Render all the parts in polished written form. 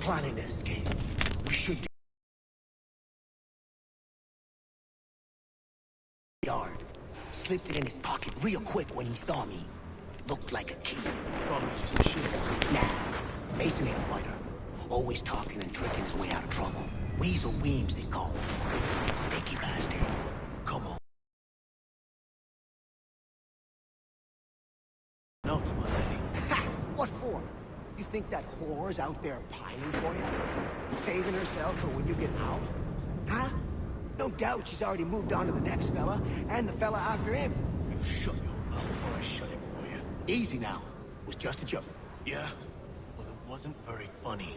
planning to escape. We should get yard. Slipped it in his pocket real quick when he saw me. Looked like a key. Probably just a shit. Nah, Mason ain't a fighter. Always talking and tricking his way out of trouble. Weasel Weems, they call him. Sticky bastard. Come on. No to my lady. Ha! What for? You think that whore's out there pining for you? Saving herself for when you get out? Huh? No doubt she's already moved on to the next fella, and the fella after him. You shut your mouth or I shut it for you. Easy now. It was just a joke. Yeah? Well, it wasn't very funny.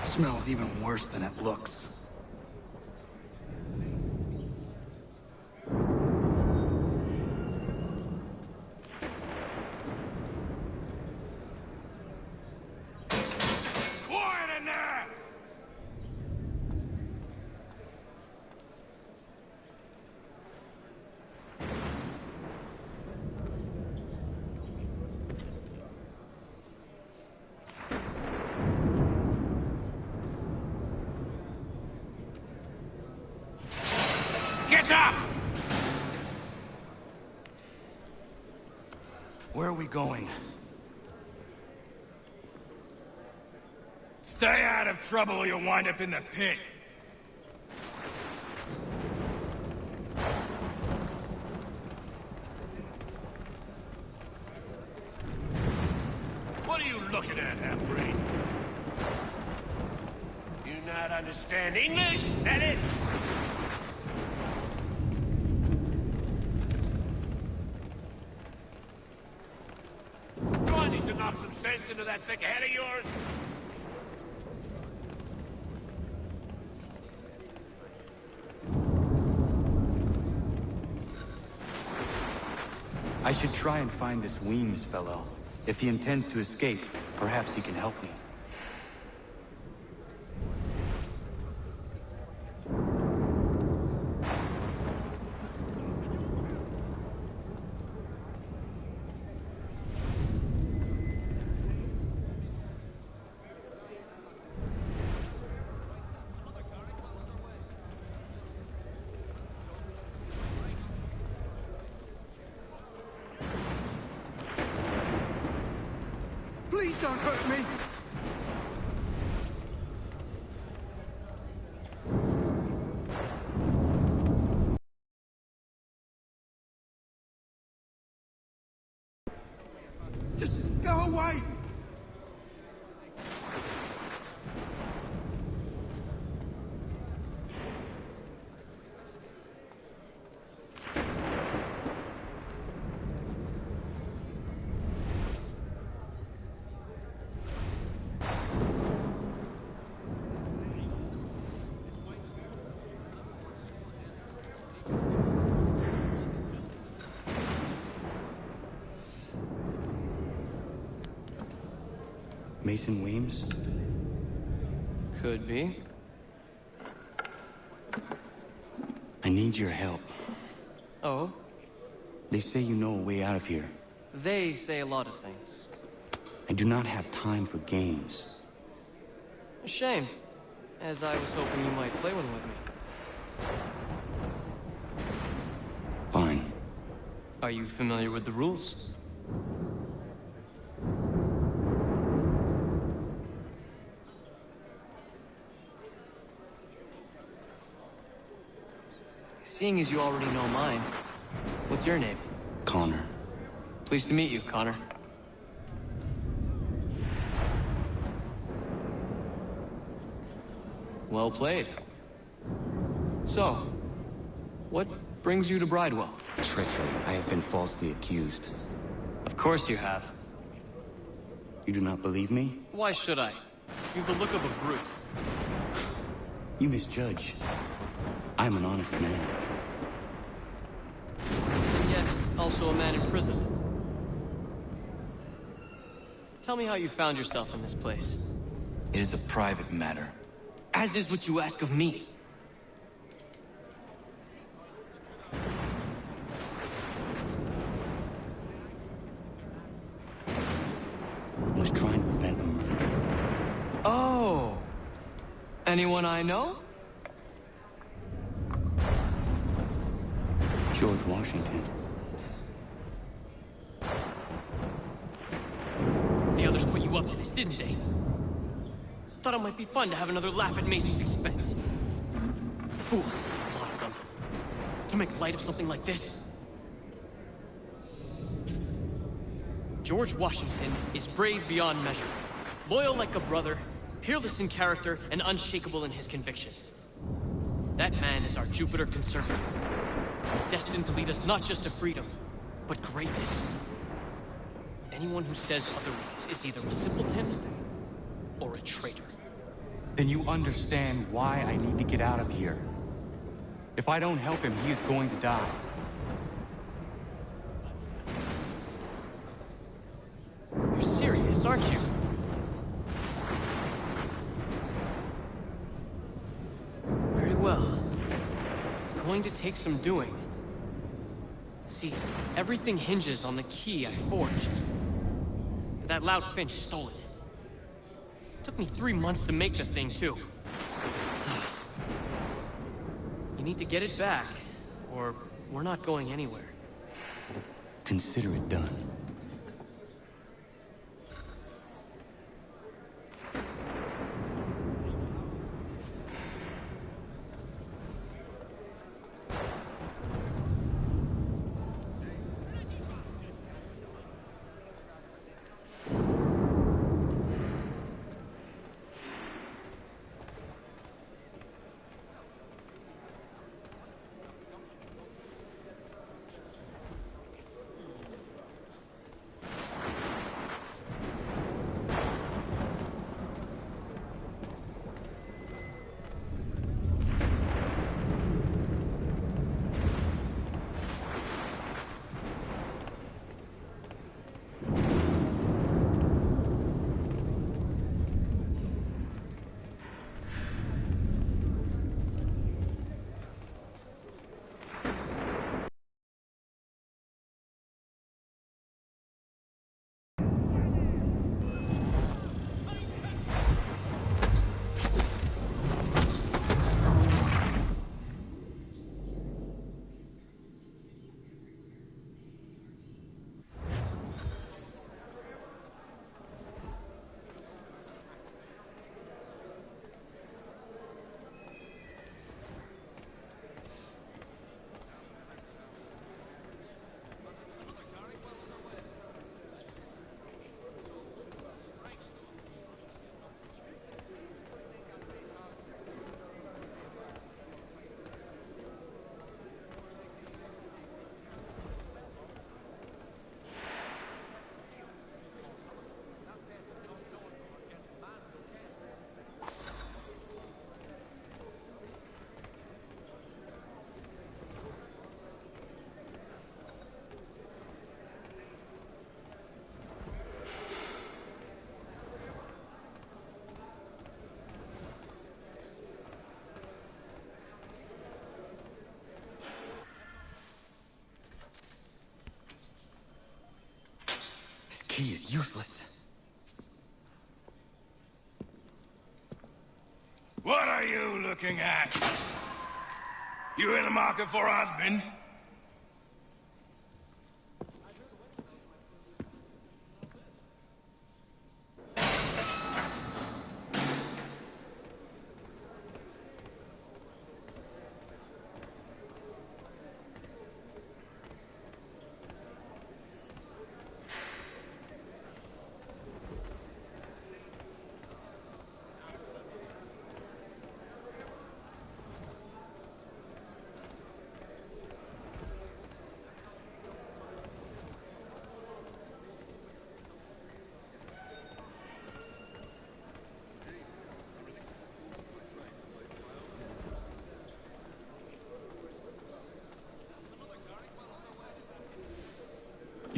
Smells even worse than it looks. Quiet in there! Get up! Where are we going? Stay out of trouble or you'll wind up in the pit. What are you looking at, half-breed? You not understand English, that it? Do I need to knock some sense into that thick head of yours? I should try and find this Weems fellow. If he intends to escape, perhaps he can help me. Please don't hurt me! Just go away! Mason Weems? Could be. I need your help. Oh? They say you know a way out of here. They say a lot of things. I do not have time for games. A shame, as I was hoping you might play one with me. Fine. Are you familiar with the rules? Seeing as you already know mine, what's your name? Connor. Pleased to meet you, Connor. Well played. So, what brings you to Bridewell? Treachery. I have been falsely accused. Of course you have. You do not believe me? Why should I? You've the look of a brute. You misjudge. I'm an honest man. And yet, also a man imprisoned. Tell me how you found yourself in this place. It is a private matter. As is what you ask of me. I was trying to prevent a murder. Oh! Anyone I know? George Washington. The others put you up to this, didn't they? Thought it might be fun to have another laugh at Mason's expense. Fools, a lot of them. To make light of something like this. George Washington is brave beyond measure. Loyal like a brother, peerless in character, and unshakable in his convictions. That man is our Jupiter conservator. Destined to lead us not just to freedom, but greatness. Anyone who says otherwise is either a simpleton or a traitor. Then you understand why I need to get out of here. If I don't help him, he is going to die. You're serious, aren't you? Very well. It's going to take some doing. See, everything hinges on the key I forged. That loud Finch stole it. Took me 3 months to make the thing, too. You need to get it back, or we're not going anywhere. Consider it done. He is useless. What are you looking at? You in the market for a husband?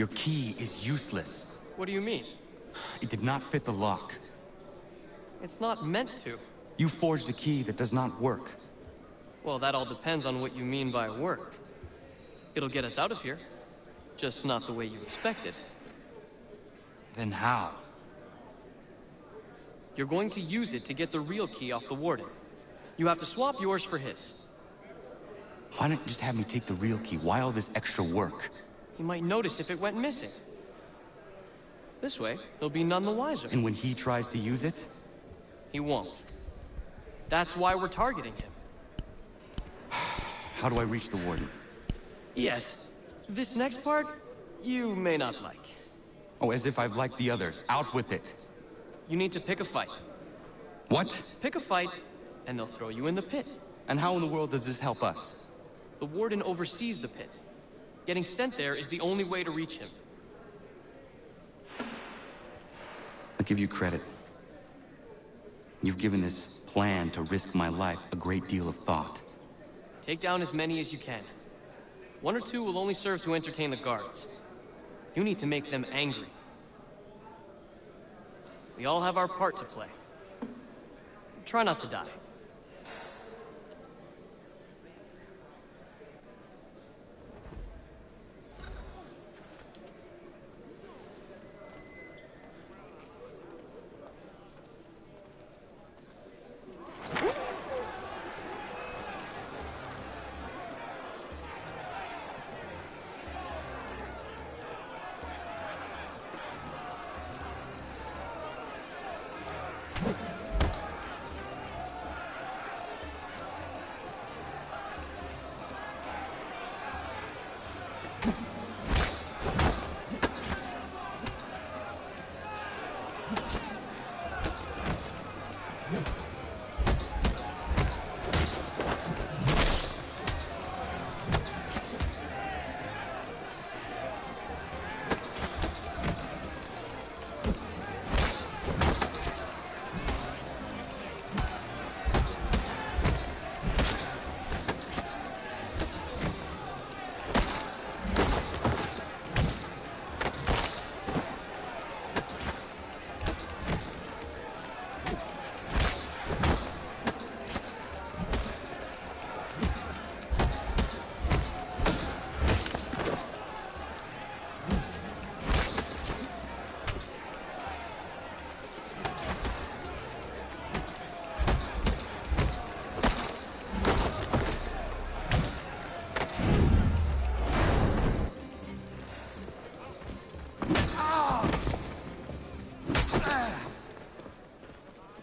Your key is useless. What do you mean? It did not fit the lock. It's not meant to. You forged a key that does not work. Well, that all depends on what you mean by work. It'll get us out of here. Just not the way you expected. Then how? You're going to use it to get the real key off the warden. You have to swap yours for his. Why don't you just have me take the real key? Why all this extra work? He might notice if it went missing. This way, he'll be none the wiser. And when he tries to use it? He won't. That's why we're targeting him. How do I reach the warden? Yes. This next part, you may not like. Oh, as if I've liked the others. Out with it. You need to pick a fight. What? Pick a fight, and they'll throw you in the pit. And how in the world does this help us? The warden oversees the pit. Getting sent there is the only way to reach him. I'll give you credit. You've given this plan to risk my life a great deal of thought. Take down as many as you can. One or two will only serve to entertain the guards. You need to make them angry. We all have our part to play. Try not to die.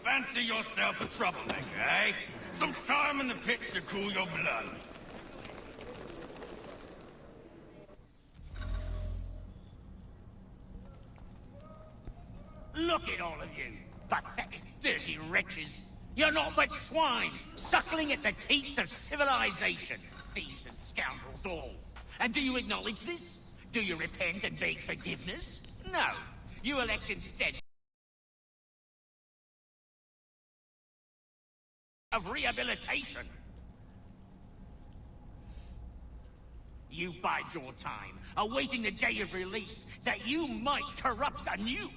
Fancy yourself a troublemaker, eh? Some time in the pit should cool your blood. Look at all of you, pathetic, dirty wretches. You're not but swine, suckling at the teats of civilization. Thieves and scoundrels all. And do you acknowledge this? Do you repent and beg forgiveness? No. You elect instead of rehabilitation. You bide your time, awaiting the day of release, that you might corrupt anew.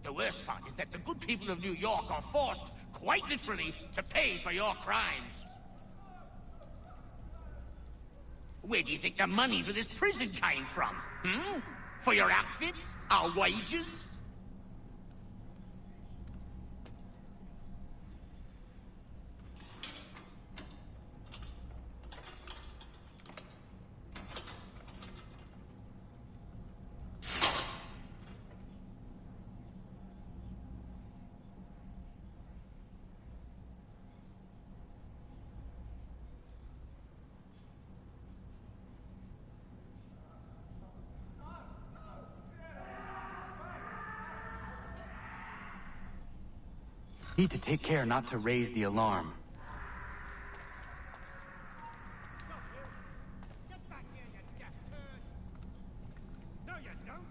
The worst part is that the good people of New York are forced, quite literally, to pay for your crimes. Where do you think the money for this prison came from? For your outfits? Our wages? Need to take care not to raise the alarm. Get back here, you deaf turd! No, you don't!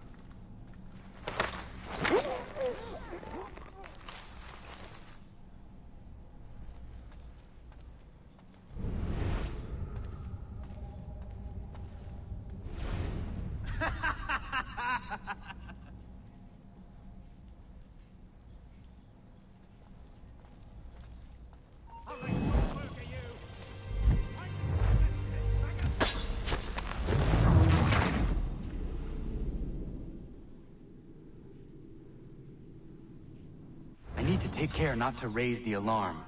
Take care not to raise the alarm.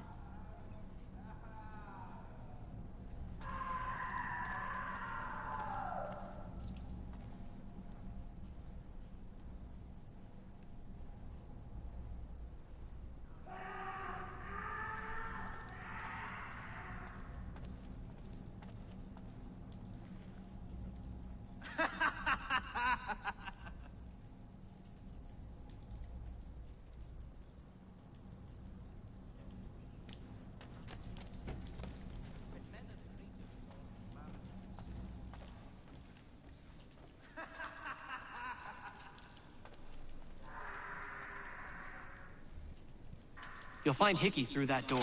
You'll find Hickey through that door.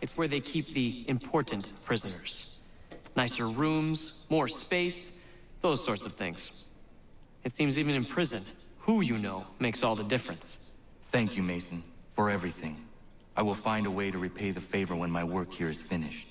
It's where they keep the important prisoners. Nicer rooms, more space, those sorts of things. It seems even in prison, who you know makes all the difference. Thank you, Mason, for everything. I will find a way to repay the favor when my work here is finished.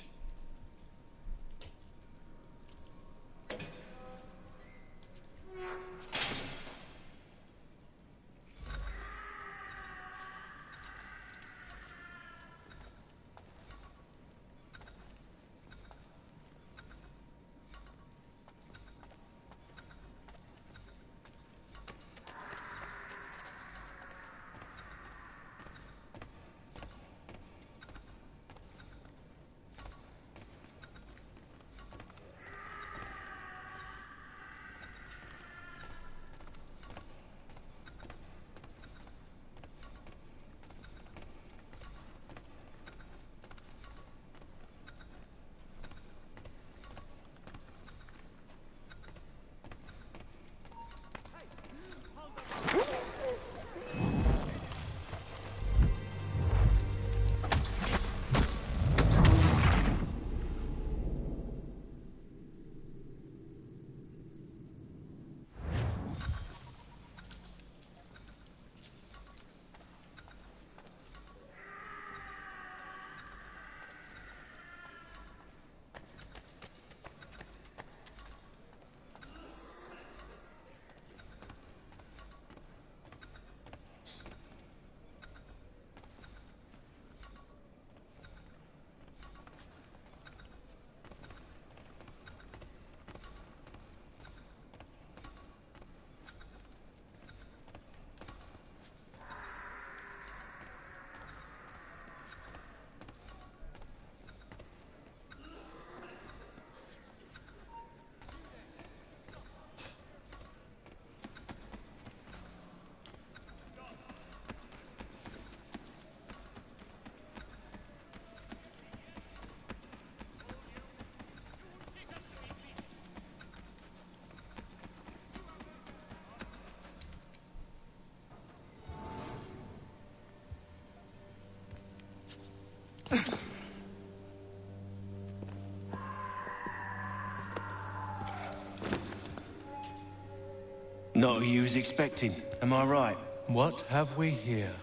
Not who you was expecting, am I right? What have we here?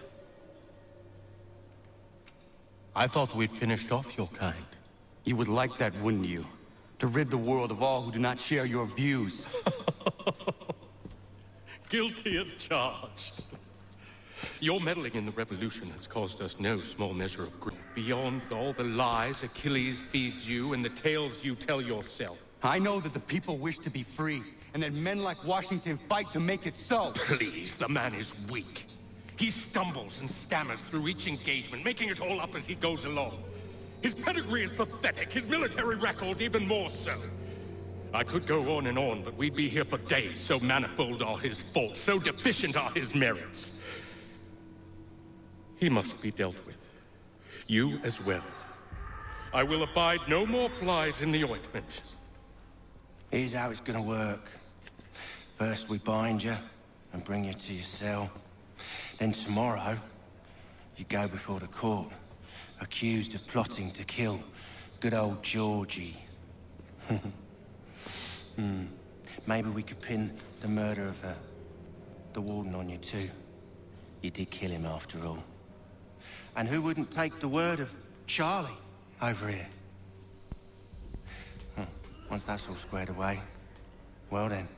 I thought we'd finished off your kind. You would like that, wouldn't you? To rid the world of all who do not share your views. Guilty as charged. Your meddling in the revolution has caused us no small measure of grief. Beyond all the lies Achilles feeds you and the tales you tell yourself. I know that the people wish to be free, and that men like Washington fight to make it so. Please, the man is weak. He stumbles and stammers through each engagement, making it all up as he goes along. His pedigree is pathetic, his military record even more so. I could go on, but we'd be here for days, so manifold are his faults, so deficient are his merits. He must be dealt with. You as well. I will abide no more flies in the ointment. Here's how it's gonna work. First we bind you and bring you to your cell. Then tomorrow, you go before the court, accused of plotting to kill good old Georgie. Maybe we could pin the murder of the warden on you too. You did kill him after all. And who wouldn't take the word of Charlie over here? Once that's all squared away, well then.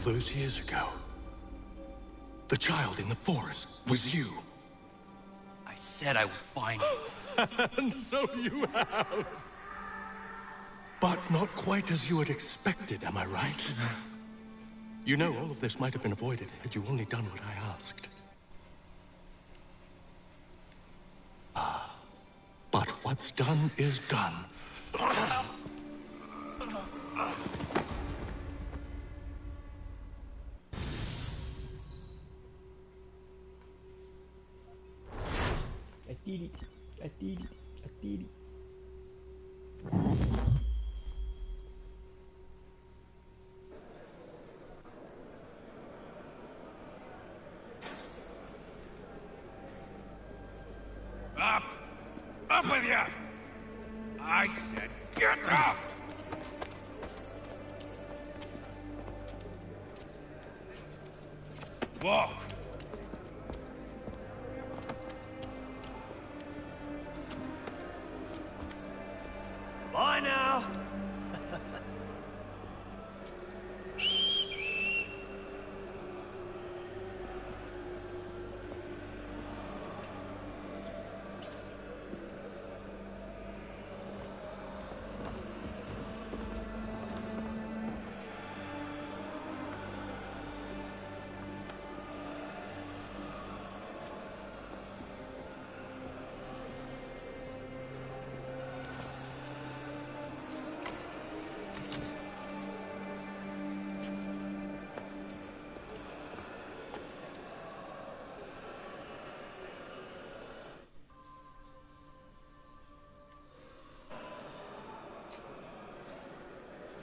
those years ago, the child in the forest was you. I said I would find you. And so you have. But not quite as you had expected, am I right? You know, all of this might have been avoided had you only done what I asked. But what's done is done. I did it. I did it. I did it. Up! Up with you! I said get up! Walk! Bye now.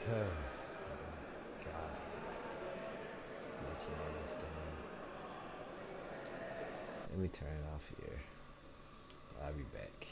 God. Let me turn it off here. I'll be back.